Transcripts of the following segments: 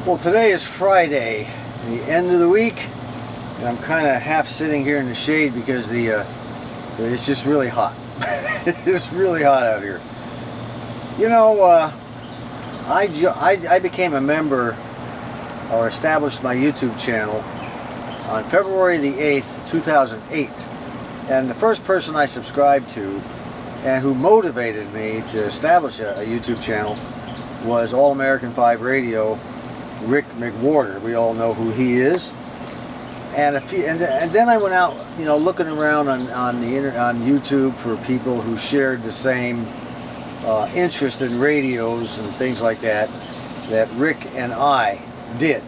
Well, today is Friday, the end of the week, and I'm kind of half sitting here in the shade because it's just really hot. It's really hot out here. You know, I became a member or established my YouTube channel on February the 8th, 2008. And the first person I subscribed to and who motivated me to establish a YouTube channel was All American 5 Radio, Rick McWhorter. We all know who he is. And then I went out, you know, looking around on YouTube for people who shared the same interest in radios and things like that Rick and I did.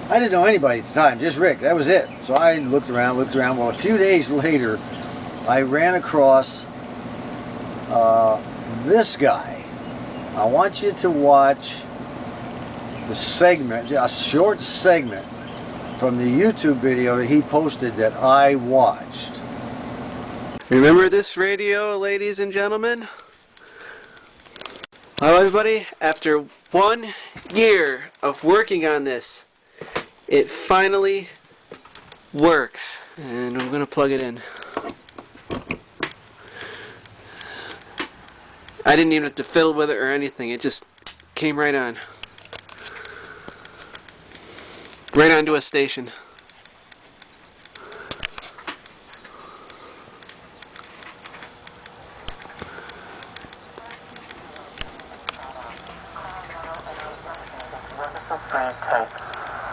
I didn't know anybody at the time, just Rick. That was it. So I looked around. Well, a few days later, I ran across this guy. I want you to watch the segment, a short segment from the YouTube video that he posted that I watched. Remember this radio, ladies and gentlemen? Hello everybody, after 1 year of working on this, it finally works. And I'm going to plug it in. I didn't even have to fiddle with it or anything, it just came right on. Right onto a station.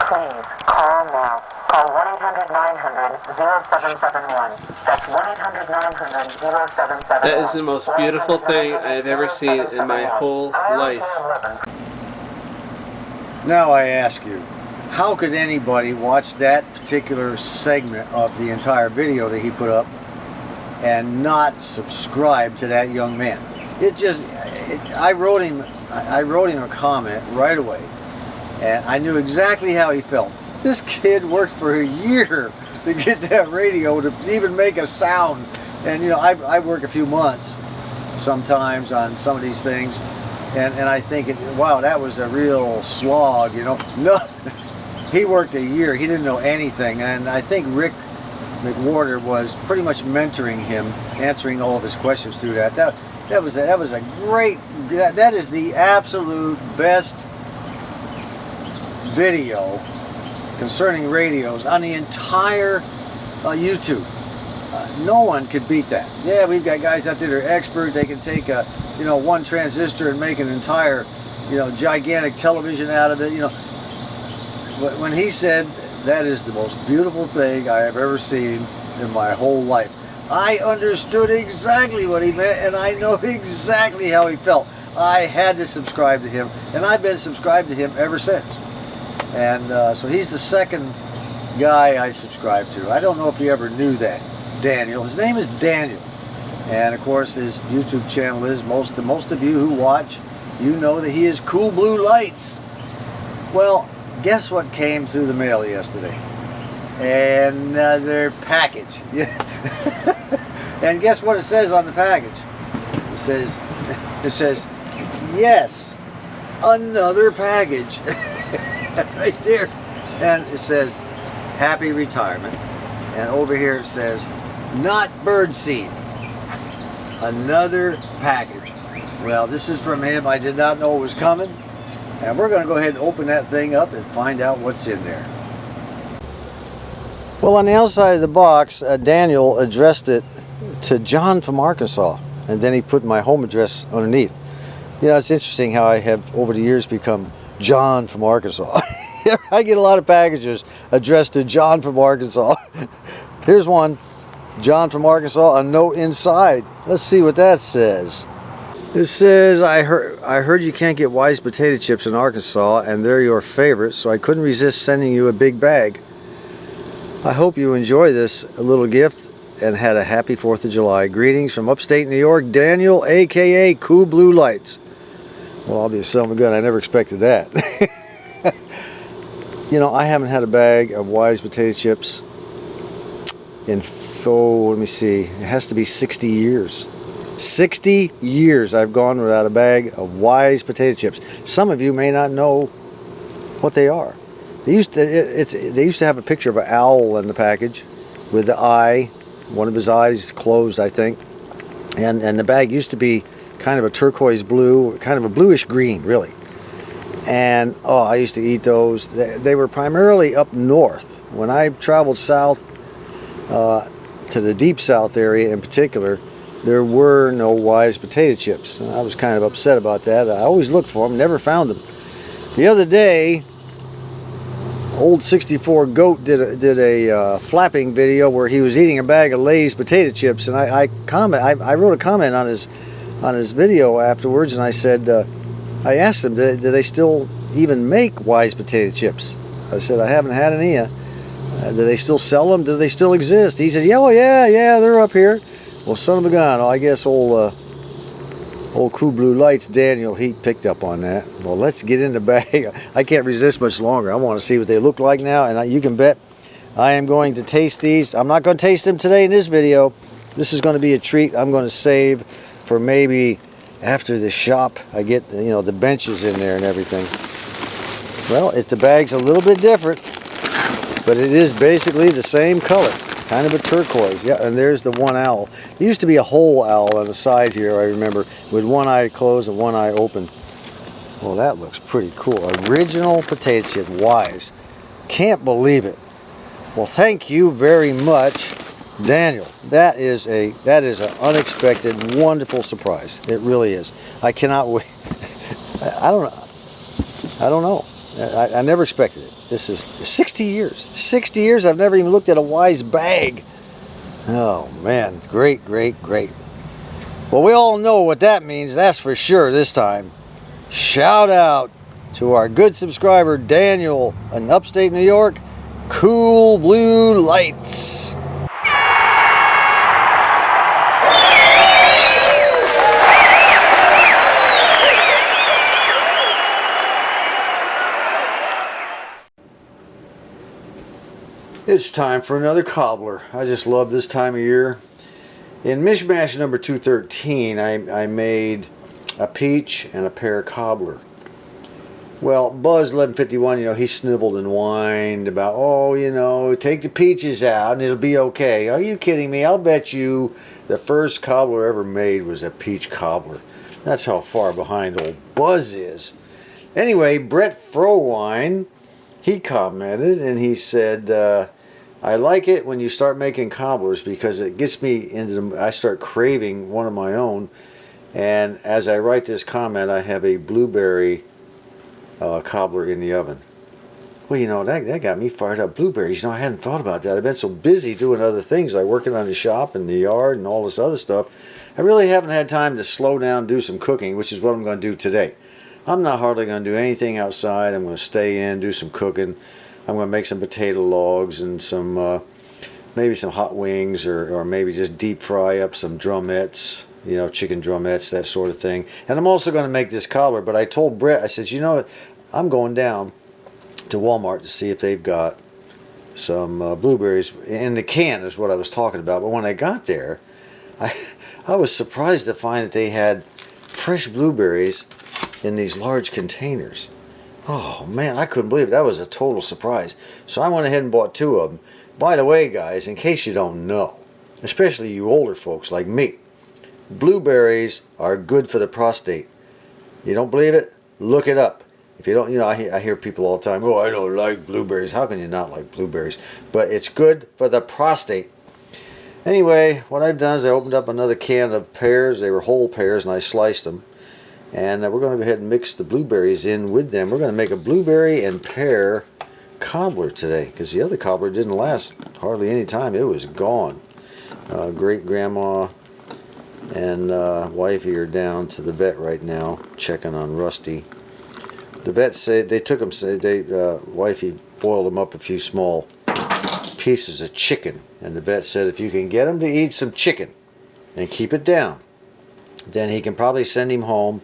Please call now. Call 1-800-900-0771. That's 1-800-900-0771. That is the most beautiful thing I've ever seen in my whole life. Now I ask you, how could anybody watch that particular segment of the entire video that he put up and not subscribe to that young man? I wrote him a comment right away, and I knew exactly how he felt. This kid worked for a year to get that radio to even make a sound. And you know, I work a few months sometimes on some of these things, and I think, wow, that was a real slog, you know. No, he worked a year. He didn't know anything, and I think Rick McWhorter was pretty much mentoring him, answering all of his questions through that. That was a great. That is the absolute best video concerning radios on the entire YouTube. No one could beat that. Yeah, we've got guys out there that are expert. They can take one transistor and make an entire, gigantic television out of it. But when he said that is the most beautiful thing I have ever seen in my whole life, I understood exactly what he meant, and I know exactly how he felt. I had to subscribe to him, and I've been subscribed to him ever since. And so he's the second guy I subscribe to. I don't know if you ever knew that. Daniel. His name is Daniel. And of course his YouTube channel is, most of you who watch, you know that he is Cool Blue Lights. Well, guess what came through the mail yesterday? Another package. And guess what it says on the package? It says, yes, another package. Right there. And it says, happy retirement. And over here it says, not birdseed. Another package. Well, this is from him. I did not know it was coming. And we're going to go ahead and open that thing up and find out what's in there. Well, on the outside of the box, Daniel addressed it to John from Arkansas. And then he put my home address underneath. You know, it's interesting how I have, over the years, become John from Arkansas. I get a lot of packages addressed to John from Arkansas. Here's one, John from Arkansas, a note inside. Let's see what that says. It says, I heard you can't get Wise potato chips in Arkansas, and they're your favorite, so I couldn't resist sending you a big bag. I hope you enjoy this little gift and had a happy 4th of July. Greetings from upstate New York, Daniel, a.k.a. Cool Blue Lights. Well, I'll be a son of a gun. I never expected that. You know, I haven't had a bag of Wise potato chips in, let me see, it has to be 60 years. 60 years I've gone without a bag of Wise potato chips. Some of you may not know what they are. They used to have a picture of an owl in the package with the eye, one of his eyes closed, I think, and the bag used to be kind of a turquoise blue, kind of a bluish green, really. And oh, I used to eat those. They were primarily up north. When I traveled south to the deep south area in particular, there were no Wise potato chips. And I was kind of upset about that. I always looked for them, never found them. The other day, old 64 Goat did a flapping video where he was eating a bag of Lay's potato chips, and I wrote a comment on his video afterwards, and I said, I asked him, do they still even make Wise potato chips? I said, I haven't had any yet. Do they still sell them? Do they still exist? He said, yeah, well, yeah, they're up here. Well, son of a gun, I guess old Cool Blue Lights Daniel, he picked up on that. Well, let's get in the bag. I can't resist much longer. I want to see what they look like now, and you can bet I am going to taste these. I'm not going to taste them today in this video. This is going to be a treat I'm going to save for maybe after the shop. I get, the benches in there and everything. Well, the bag's a little bit different, but it is basically the same color. Kind of a turquoise. Yeah, and there's the one owl. There used to be a whole owl on the side here, I remember, with one eye closed and one eye open. Well, that looks pretty cool. Original potato chip, Wise. Can't believe it. Well, thank you very much, Daniel. That is an unexpected, wonderful surprise. It really is. I cannot wait. I don't know. I never expected it. This is 60 years. 60 years I've never even looked at a Wise bag. Oh man, great. Well, we all know what that means, that's for sure this time. Shout out to our good subscriber Daniel in upstate New York, Cool Blue Lights. It's time for another cobbler. I just love this time of year. In Mish-Mash number 213, I made a peach and a pear cobbler. Well, Buzz 1151, he snibbled and whined about, take the peaches out and it'll be okay. Are you kidding me? I'll bet you the first cobbler ever made was a peach cobbler. That's how far behind old Buzz is. Anyway, Brett Frowine, he commented and he said, I like it when you start making cobblers because it gets me I start craving one of my own. And as I write this comment, I have a blueberry cobbler in the oven. Well, that got me fired up. Blueberries, I hadn't thought about that. I've been so busy doing other things like working on the shop and the yard and all this other stuff. I really haven't had time to slow down and do some cooking, which is what I'm going to do today. I'm not hardly going to do anything outside. I'm going to stay in, do some cooking. I'm going to make some potato logs and some maybe some hot wings or maybe just deep fry up some drumettes, chicken drumettes, that sort of thing. And I'm also going to make this cobbler, but I told Brett, I said, I'm going down to Walmart to see if they've got some blueberries in the can is what I was talking about. But when I got there, I was surprised to find that they had fresh blueberries in these large containers. Oh man, I couldn't believe it. That was a total surprise. So I went ahead and bought 2 of them. By the way, guys, in case you don't know, especially you older folks like me, blueberries are good for the prostate. You don't believe it? Look it up. If you don't, I hear people all the time, oh, I don't like blueberries. How can you not like blueberries? But it's good for the prostate. Anyway, what I've done is I opened up another can of pears. They were whole pears, and I sliced them. And we're going to go ahead and mix the blueberries in with them. We're going to make a blueberry and pear cobbler today because the other cobbler didn't last hardly any time. It was gone. Great grandma and wifey are down to the vet right now checking on Rusty. The vet said they took him. Wifey boiled him up a few small pieces of chicken, and the vet said if you can get him to eat some chicken and keep it down, then he can probably send him home.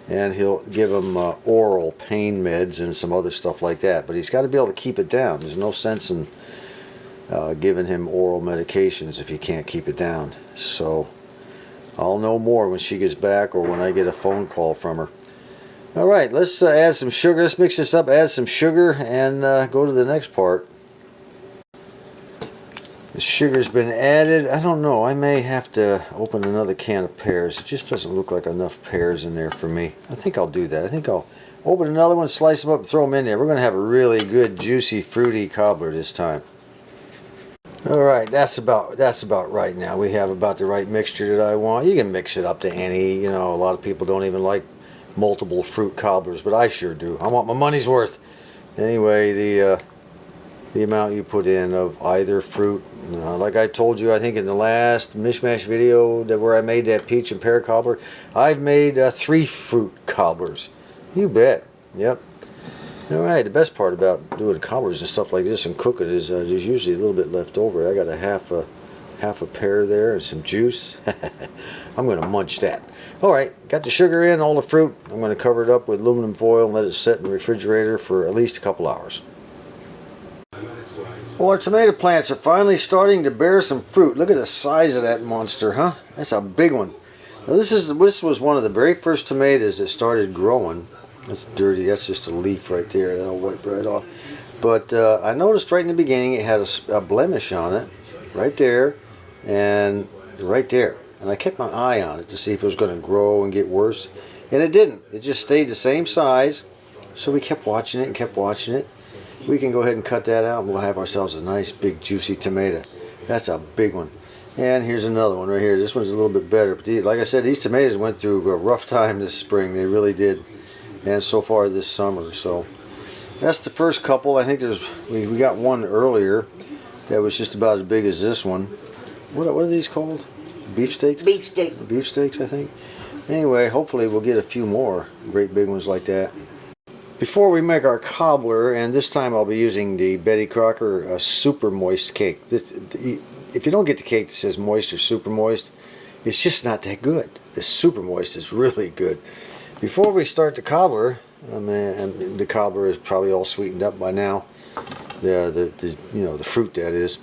And he'll give him oral pain meds and some other stuff like that. But he's got to be able to keep it down. There's no sense in giving him oral medications if he can't keep it down. So I'll know more when she gets back or when I get a phone call from her. Alright, let's add some sugar. Let's mix this up, add some sugar, and go to the next part. The sugar's been added. I don't know, I may have to open another can of pears. It just doesn't look like enough pears in there for me. I think I'll do that. I think I'll open another one, slice them up, and throw them in there. We're going to have a really good, juicy, fruity cobbler this time. Alright, that's about right now. We have about the right mixture that I want. You can mix it up to any, you know, a lot of people don't even like multiple fruit cobblers, but I sure do. I want my money's worth. Anyway, the amount you put in of either fruit, like I told you, I think in the last Mish-Mash video where I made that peach and pear cobbler, I've made 3 fruit cobblers. You bet. Yep. Alright, the best part about doing cobblers and stuff like this and cooking is there's usually a little bit left over. I got a half a pear there and some juice. I'm going to munch that. Alright, got the sugar in, all the fruit. I'm going to cover it up with aluminum foil and let it sit in the refrigerator for at least a couple hours. Well, our tomato plants are finally starting to bear some fruit. Look at the size of that monster, huh? That's a big one. Now this was one of the very first tomatoes that started growing. That's dirty. That's just a leaf right there. That'll wipe right off. But I noticed right in the beginning it had a blemish on it, right there, and right there. And I kept my eye on it to see if it was going to grow and get worse. And it didn't. It just stayed the same size. So we kept watching it and kept watching it. We can go ahead and cut that out and we'll have ourselves a nice big juicy tomato. That's a big one. And here's another one right here. This one's a little bit better. But like I said, these tomatoes went through a rough time this spring. They really did. And so far this summer. So that's the first couple. I think we got one earlier that was just about as big as this one. What are these called? Beefsteaks? Beefsteak. Beefsteaks, I think. Anyway, hopefully we'll get a few more great big ones like that. Before we make our cobbler, and this time I'll be using the Betty Crocker super moist cake. If you don't get the cake that says moist or super moist, it's just not that good. The super moist is really good. Before we start the cobbler, and the cobbler is probably all sweetened up by now. The fruit that is.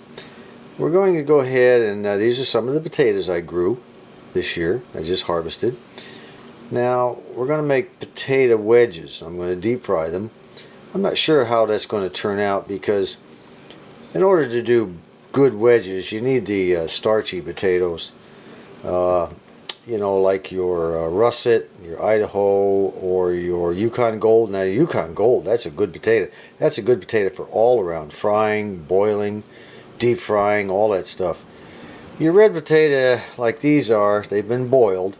We're going to go ahead and these are some of the potatoes I grew this year. I just harvested. Now we're going to make potato wedges. I'm going to deep fry them. I'm not sure how that's going to turn out because in order to do good wedges you need the starchy potatoes. You know, like your russet, your Idaho, or your Yukon Gold. Now, Yukon Gold, that's a good potato. That's a good potato for all around frying, boiling, deep frying, all that stuff. Your red potato, like these are, they've been boiled,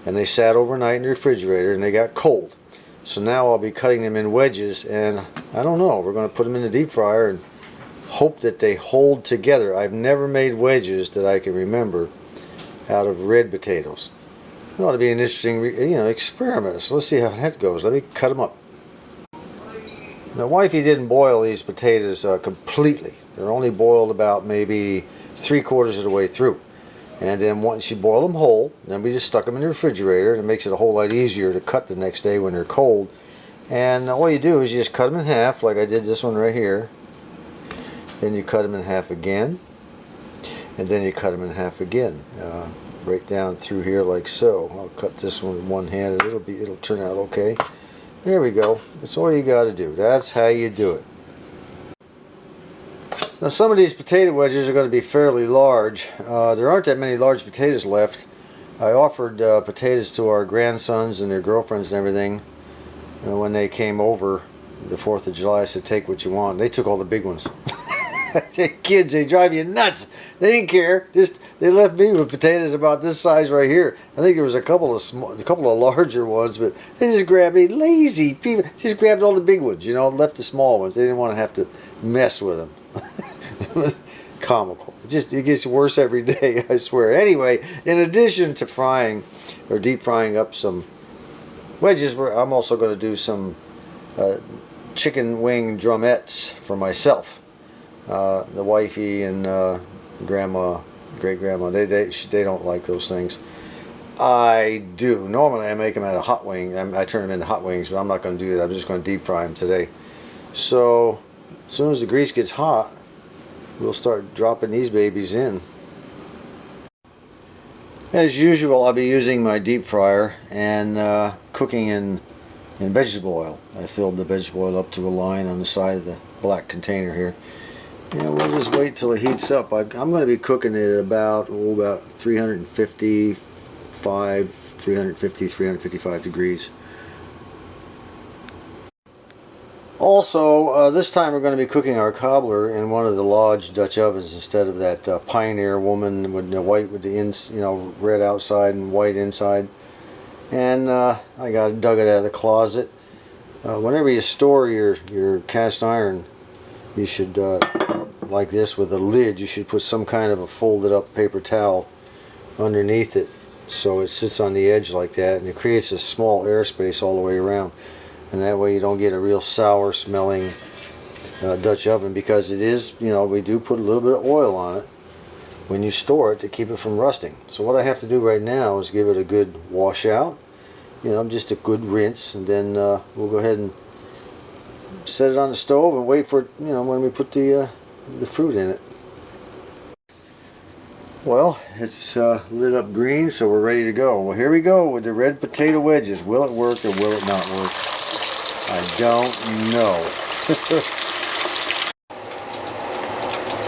and they sat overnight in the refrigerator, and they got cold. So now I'll be cutting them in wedges, and I don't know, we're going to put them in the deep fryer and hope that they hold together. I've never made wedges that I can remember out of red potatoes. It ought to be an interesting, experiment. So let's see how that goes. Let me cut them up. Now, wifey didn't boil these potatoes completely. They're only boiled about maybe 3/4 of the way through. And then once she boiled them whole, then we just stuck them in the refrigerator. And it makes it a whole lot easier to cut the next day when they're cold. And all you do is you just cut them in half, like I did this one right here. Then you cut them in half again. And then you cut them in half again, right down through here like so. I'll cut this one with one hand and it'll turn out okay. There we go. That's all you got to do. That's how you do it. Now some of these potato wedges are going to be fairly large. There aren't that many large potatoes left. I offered potatoes to our grandsons and their girlfriends and everything when they came over the 4th of July. I said, take what you want. They took all the big ones. Kids, they drive you nuts. They didn't care. Just they left me with potatoes about this size right here. I think there was a couple of larger ones, but they just grabbed me. Lazy people just grabbed all the big ones, left the small ones. They didn't want to have to mess with them. Comical. It gets worse every day, I swear. Anyway, in addition to frying or deep frying up some wedges, I'm also going to do some chicken wing drumettes for myself. The wifey and grandma, great-grandma, they don't like those things. I do. Normally I make them out of hot wing. I turn them into hot wings, but I'm not going to do that. I'm just going to deep fry them today. So as soon as the grease gets hot, we'll start dropping these babies in. As usual, I'll be using my deep fryer and cooking in and vegetable oil. I filled the vegetable oil up to a line on the side of the black container here. And we'll just wait till it heats up. I'm going to be cooking it at about 355 degrees. Also, this time we're going to be cooking our cobbler in one of the Lodge Dutch ovens instead of that Pioneer woman with the white with the red outside and white inside. And I dug it out of the closet. Whenever you store your cast iron, you should like this with a lid. You should put some kind of a folded up paper towel underneath it, so it sits on the edge like that, and it creates a small airspace all the way around. And that way you don't get a real sour smelling Dutch oven, because it is, we do put a little bit of oil on it when you store it to keep it from rusting. So what I have to do right now is give it a good wash out, just a good rinse, and then we'll go ahead and set it on the stove and wait for it, when we put the fruit in it. Well, it's lit up green, so we're ready to go. Well, here we go with the red potato wedges. Will it work or will it not work? I don't know.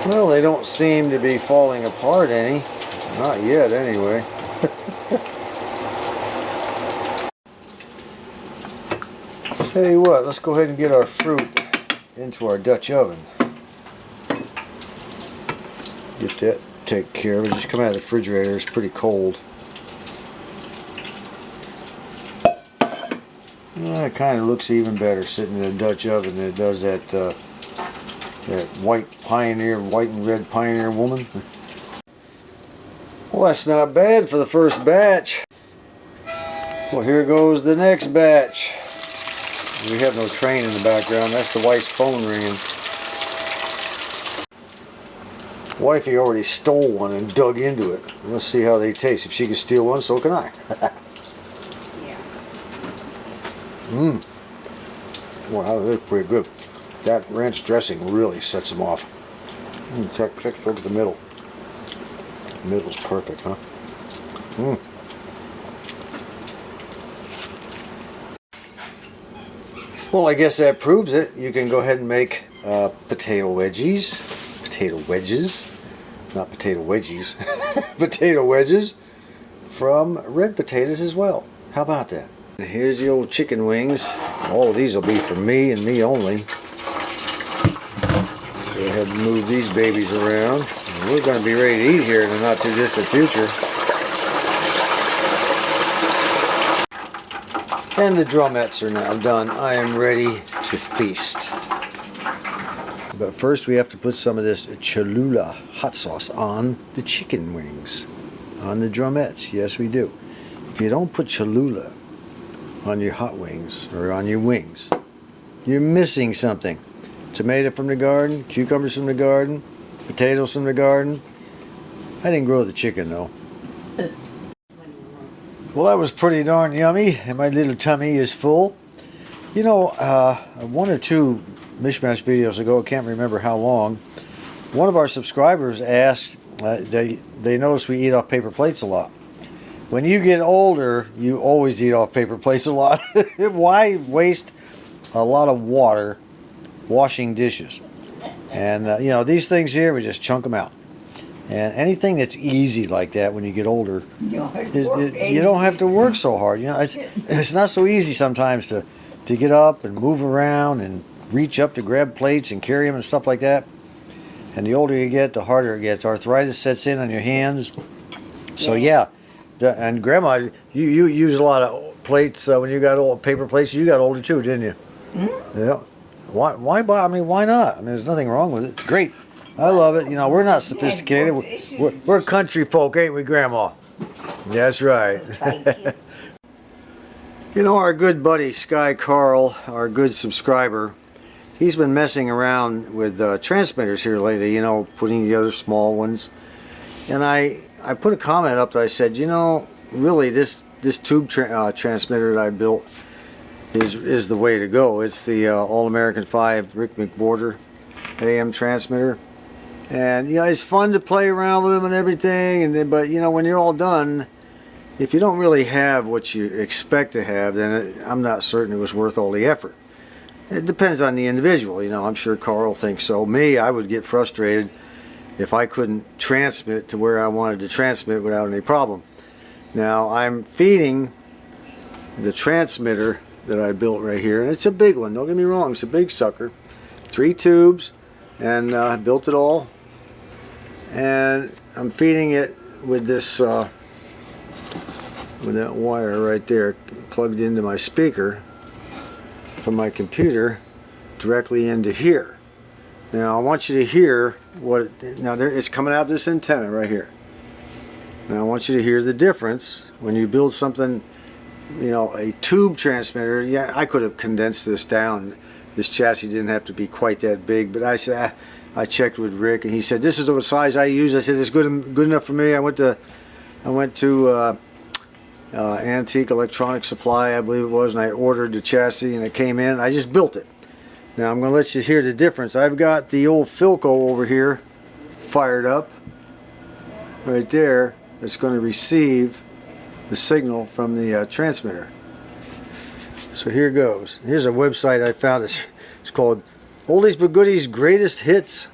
Well, they don't seem to be falling apart any. Not yet, anyway. Tell you what, let's go ahead and get our fruit into our Dutch oven. Get that taken care of. It just come out of the refrigerator. It's pretty cold. It kind of looks even better sitting in a Dutch oven than it does that that white and red Pioneer woman. Well, that's not bad for the first batch. Well, here goes the next batch. We have no train in the background. That's the wife's phone ringing. Wifey already stole one and dug into it. Let's see how they taste. If she can steal one, so can I. Wow, they're pretty good. That ranch dressing really sets them off. Check over the middle. The middle's perfect, huh? Well, I guess that proves it. You can go ahead and make potato wedges. Potato wedges. Not potato wedgies. Potato wedges from red potatoes as well. How about that? And here's the old chicken wings. All of these will be for me and me only. Go ahead and move these babies around. And we're going to be ready to eat here in the not too distant future. And the drumettes are now done. I am ready to feast. But first we have to put some of this Cholula hot sauce on the chicken wings. On the drumettes. Yes, we do. If you don't put Cholula on your hot wings or on your wings, you're missing something. Tomato from the garden, cucumbers from the garden, potatoes from the garden. I didn't grow the chicken though. Well, that was pretty darn yummy, and my little tummy is full. One or two Mish-Mash videos ago, I can't remember how long, one of our subscribers asked, they noticed we eat off paper plates a lot. When you get older, you always eat off paper plates a lot. Why waste a lot of water washing dishes? And, these things here, we just chunk them out. And anything that's easy like that when you get older, you don't have to work so hard. It's not so easy sometimes to get up and move around and reach up to grab plates and carry them and stuff like that. And the older you get, the harder it gets. Arthritis sets in on your hands. So and Grandma, you use a lot of plates when you got old paper plates. You got older too, didn't you? Mm-hmm. Yeah. Why buy? I mean, why not? I mean, there's nothing wrong with it. Great. I love it. We're not sophisticated. We're country folk, ain't we, Grandma? That's right. Our good buddy Sky Carl, our good subscriber, he's been messing around with transmitters here lately, putting together small ones. And I put a comment up that I said, really this tube transmitter that I built is the way to go. It's the All-American 5 Rick McBorder AM transmitter. And it's fun to play around with them and everything, but when you're all done, if you don't really have what you expect to have, then I'm not certain it was worth all the effort. It depends on the individual. You know, I'm sure Carl thinks so. Me, I would get frustrated if I couldn't transmit to where I wanted to transmit without any problem. Now, I'm feeding the transmitter that I built right here, and it's a big one, don't get me wrong, it's a big sucker. 3 tubes, and I built it all, and I'm feeding it with this with that wire right there plugged into my speaker from my computer directly into here. Now I want you to hear what, now there, it's coming out this antenna right here. Now I want you to hear the difference when you build something, you know, a tube transmitter. Yeah, I could have condensed this down. This chassis didn't have to be quite that big, but I said, I checked with Rick, and he said this is the size I use. I said it's good enough for me. I went to Antique Electronic Supply, I believe it was, and I ordered the chassis, and it came in. I just built it. Now I'm going to let you hear the difference. I've got the old Philco over here fired up right there. It's going to receive the signal from the transmitter. So here goes. Here's a website I found. It's called Oldies But Goodies Greatest Hits.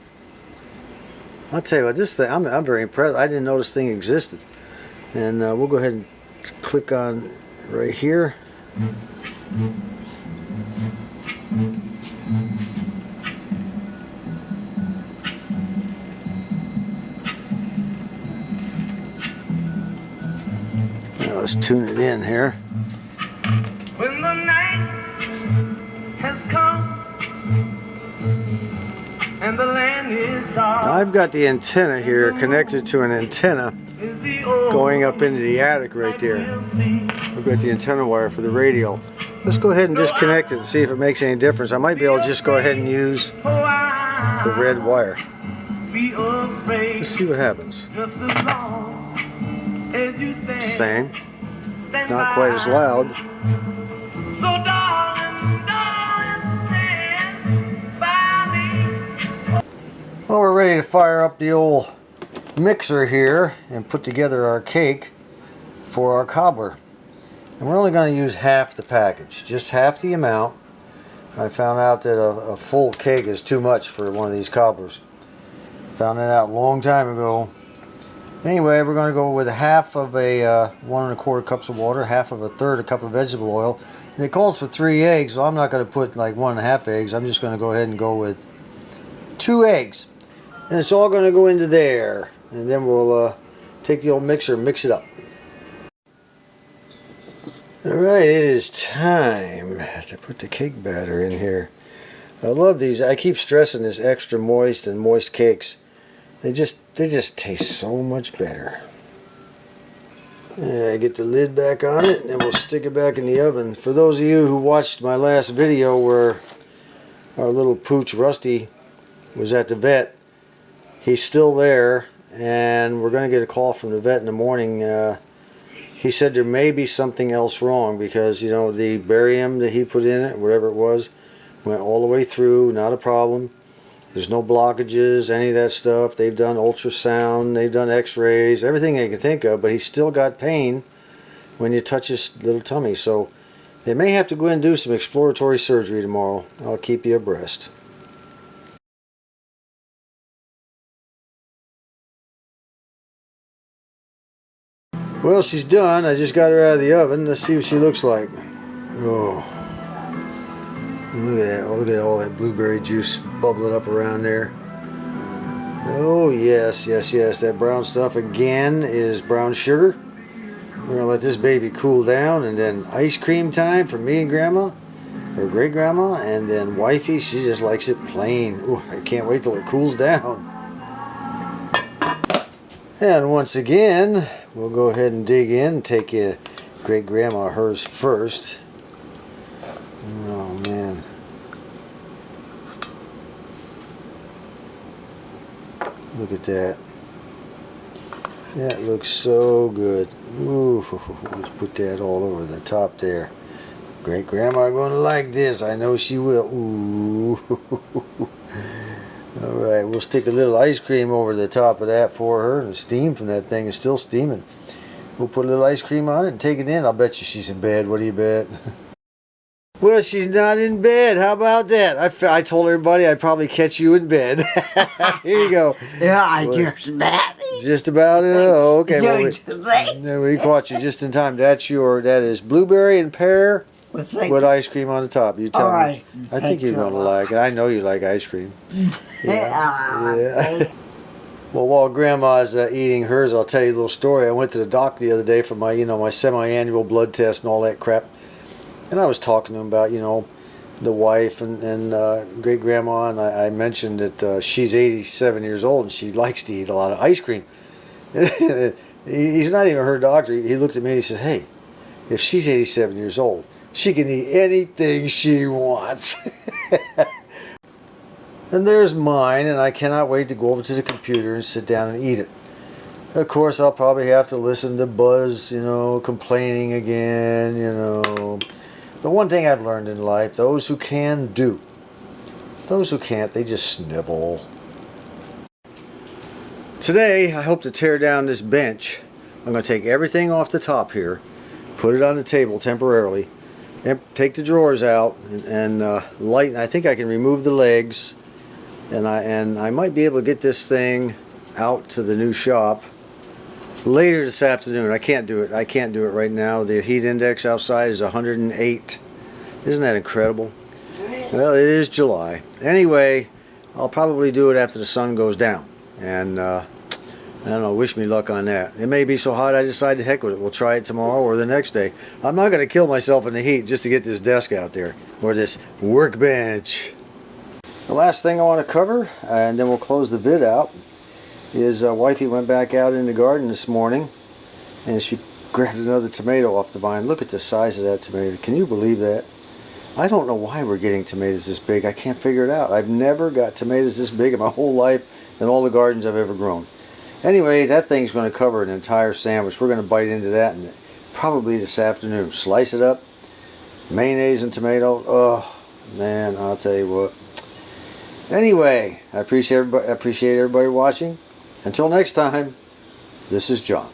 I'll tell you what, this thing, I'm very impressed. I didn't know this thing existed. And we'll go ahead and click on right here. Now let's tune it in here. When the night has come and the land is dark, Now I've got the antenna here connected to an antenna going up into the attic right there. I've got the antenna wire for the radio. Let's go ahead and disconnect it and see if it makes any difference. I might be able to just go ahead and use the red wire. Let's see what happens. Same. Not quite as loud. Well, we're ready to fire up the old mixer here and put together our cake for our cobbler. And we're only going to use half the package, just half the amount. I found out that a full cake is too much for one of these cobblers. Found that out a long time ago. Anyway, we're going to go with half of a 1 1/4 cups of water, half of a third a cup of vegetable oil. And it calls for 3 eggs, so I'm not going to put like 1 1/2 eggs. I'm just going to go ahead and go with 2 eggs. And it's all going to go into there. And then we'll take the old mixer and mix it up. Alright, it is time to put the cake batter in here. I love these. I keep stressing this extra moist and moist cakes. They just taste so much better. I get the lid back on it, and then we'll stick it back in the oven. For those of you who watched my last video where our little pooch Rusty was at the vet, he's still there, and we're going to get a call from the vet in the morning. He said there may be something else wrong because, you know, the barium that he put in it, whatever it was, went all the way through, not a problem. There's no blockages, any of that stuff. They've done ultrasound, they've done x-rays, everything they can think of, but he's still got pain when you touch his little tummy. So they may have to go in and do some exploratory surgery tomorrow. I'll keep you abreast. Well, she's done. I just got her out of the oven. Let's see what she looks like. Oh. Look at that. Oh, look at all that blueberry juice bubbling up around there. Oh, yes, yes, yes. That brown stuff again is brown sugar. We're going to let this baby cool down, and then ice cream time for me and Grandma, or Great Grandma, and then Wifey, she just likes it plain. Ooh, I can't wait till it cools down. And once again, we'll go ahead and dig in and take Great Grandma hers first. Oh man. Look at that. That looks so good. Ooh, let's put that all over the top there. Great Grandma gonna like this. I know she will. Ooh. Alright, we'll stick a little ice cream over the top of that for her. The steam from that thing is still steaming. We'll put a little ice cream on it and take it in. I'll bet you she's in bed. What do you bet? Well, she's not in bed. How about that? I told everybody I'd probably catch you in bed. Here you go. Yeah, I just met. Just about it. Oh, okay. Well, we With caught you just in time. That is blueberry and pear with ice cream on the top. You tell me. I think you're going to like it. I know you like ice cream. Yeah. Well, while Grandma's eating hers, I'll tell you a little story. I went to the doc the other day for my, my semi-annual blood test and all that crap. And I was talking to him about, the wife and great-grandma, and I mentioned that she's 87 years old and she likes to eat a lot of ice cream. He's not even her doctor. He looked at me and he said, hey, if she's 87 years old, she can eat anything she wants. And there's mine, and I cannot wait to go over to the computer and sit down and eat it. Of course, I'll probably have to listen to Buzz, complaining again, But one thing I've learned in life, those who can do. Those who can't, they just snivel. Today, I hope to tear down this bench. I'm going to take everything off the top here, put it on the table temporarily, and take the drawers out and lighten. I think I can remove the legs, and I might be able to get this thing out to the new shop later this afternoon. I can't do it. I can't do it right now. The heat index outside is 108. Isn't that incredible? Well, it is July. Anyway, I'll probably do it after the sun goes down. And I don't know, wish me luck on that. It may be so hot I decide to heck with it. We'll try it tomorrow or the next day. I'm not going to kill myself in the heat just to get this desk out there, or this workbench. The last thing I want to cover, and then we'll close the vid out, is wifey went back out in the garden this morning and she grabbed another tomato off the vine. Look at the size of that tomato. Can you believe that? I don't know why we're getting tomatoes this big. I can't figure it out. I've never got tomatoes this big in my whole life in all the gardens I've ever grown. Anyway, that thing's going to cover an entire sandwich. We're going to bite into that and probably this afternoon. Slice it up, mayonnaise and tomato. Oh man, I'll tell you what. Anyway, I appreciate everybody watching. Until next time, this is John.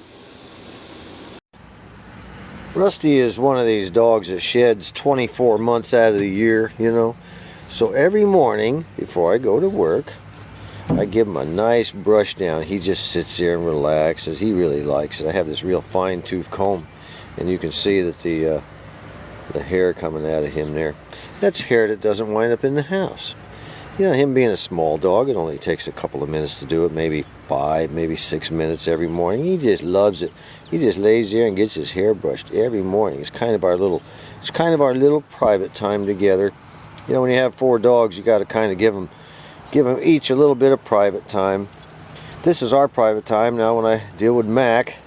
Rusty is one of these dogs that sheds 24 months out of the year, So every morning before I go to work, I give him a nice brush down. He just sits there and relaxes. He really likes it. I have this real fine tooth comb, and you can see that the hair coming out of him there. That's hair that doesn't wind up in the house. Him being a small dog, it only takes a couple of minutes to do it, maybe 5, maybe 6 minutes every morning. He just loves it. He just lays there and gets his hair brushed every morning. It's kind of our little private time together. When you have 4 dogs, you got to kind of give them each a little bit of private time. This is our private time. Now when I deal with Mac,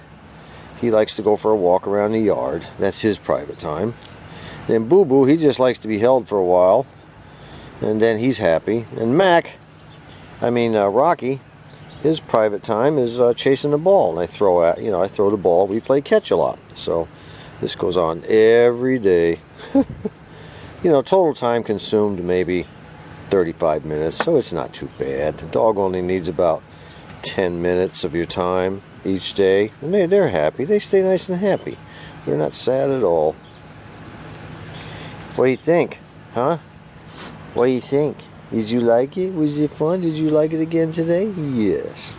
he likes to go for a walk around the yard. That's his private time. Then Boo Boo, he just likes to be held for a while, and then he's happy. And Rocky, his private time is chasing the ball, and I throw the ball. We play catch a lot, so this goes on every day. Total time consumed maybe 35 minutes, so it's not too bad. The dog only needs about 10 minutes of your time each day, and they're happy. They stay nice and happy. They're not sad at all. What do you think, huh? What do you think? Did you like it? Was it fun? Did you like it again today? Yes.